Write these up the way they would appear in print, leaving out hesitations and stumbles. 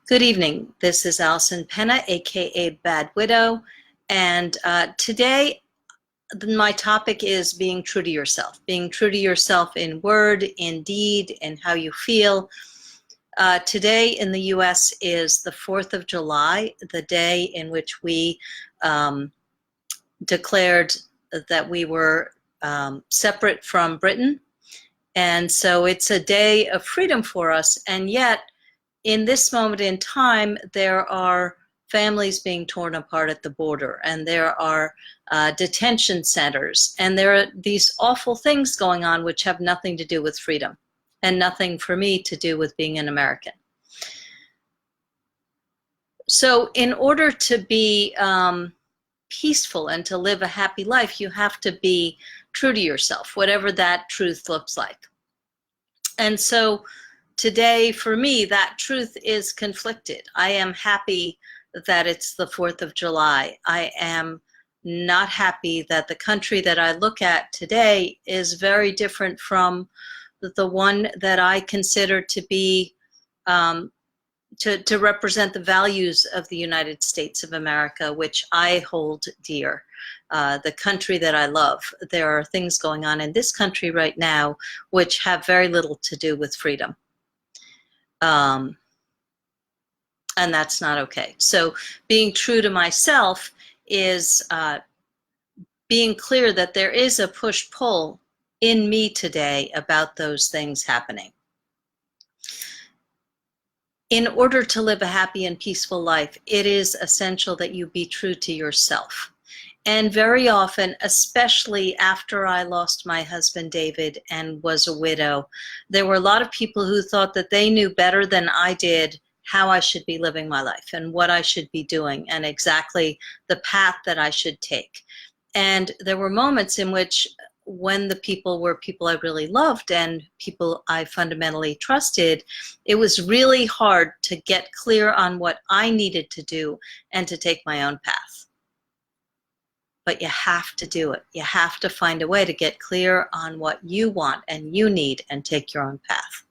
Good evening. This is Allison Penna, aka Bad Widow, and today my topic is being true to yourself. Being true to yourself in word, in deed, in how you feel. Today in the U.S. is the 4th of July, the day in which we declared that we were separate from Britain. And so it's a day of freedom for us, and yet in this moment in time, there are families being torn apart at the border, and there are detention centers, and there are these awful things going on which have nothing to do with freedom and nothing for me to do with being an American. So in order to be peaceful and to live a happy life, you have to be true to yourself, whatever that truth looks like. And so today, for me, that truth is conflicted. I am happy that it's the 4th of July. I am not happy that the country that I look at today is very different from the one that I consider to be, to represent the values of the United States of America, which I hold dear. The country that I love. There are things going on in this country right now which have very little to do with freedom. And that's not okay. So being true to myself is being clear that there is a push-pull in me today about those things happening. In order to live a happy and peaceful life, it is essential that you be true to yourself. And very often, especially after I lost my husband, David, and was a widow, there were a lot of people who thought that they knew better than I did how I should be living my life and what I should be doing and exactly the path that I should take. And there were moments in which, when the people were people I really loved and people I fundamentally trusted, it was really hard to get clear on what I needed to do and to take my own path. But you have to do it. You have to find a way to get clear on what you want and you need and take your own path.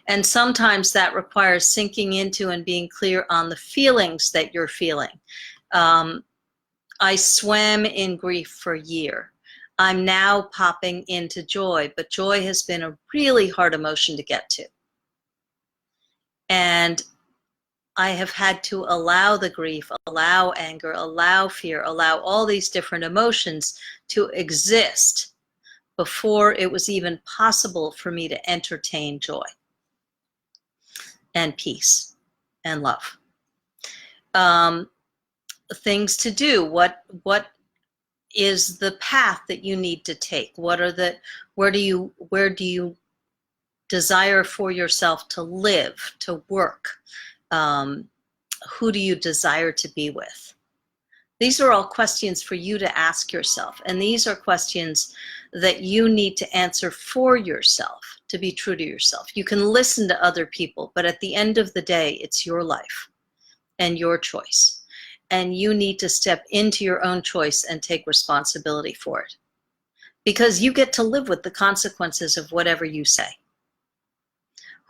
And sometimes that requires sinking into and being clear on the feelings that you're feeling. I swam in grief for a year. I'm now popping into joy, but joy has been a really hard emotion to get to. And I have had to allow the grief, allow anger, allow fear, allow all these different emotions to exist before it was even possible for me to entertain joy and peace and love. Things to do. What is the path that you need to take? What are the, where do you desire for yourself to live, to work? Who do you desire to be with? These are all questions for you to ask yourself, and these are questions that you need to answer for yourself to be true to yourself. You can listen to other people, but at the end of the day, it's your life and your choice, and you need to step into your own choice and take responsibility for it, because you get to live with the consequences of whatever you say.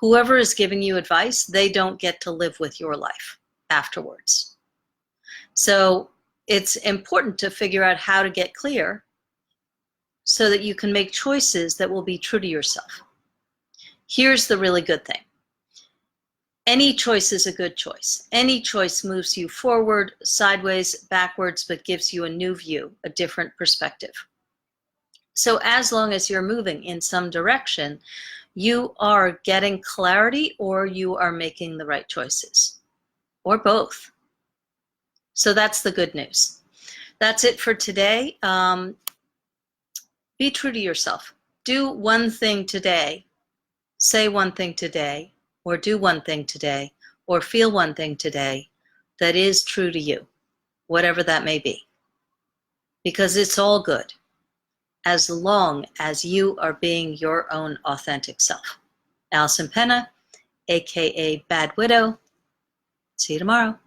Whoever is giving you advice, they don't get to live with your life afterwards. So it's important to figure out how to get clear so that you can make choices that will be true to yourself. Here's the really good thing. Any choice is a good choice. Any choice moves you forward, sideways, backwards, but gives you a new view, a different perspective. So as long as you're moving in some direction, you are getting clarity, or you are making the right choices, or both. So that's the good news. That's it for today. Be true to yourself. Do one thing today, say one thing today, or do one thing today, or feel one thing today that is true to you, whatever that may be, because it's all good as long as you are being your own authentic self. Allison Penna, aka Bad Widow. See you tomorrow.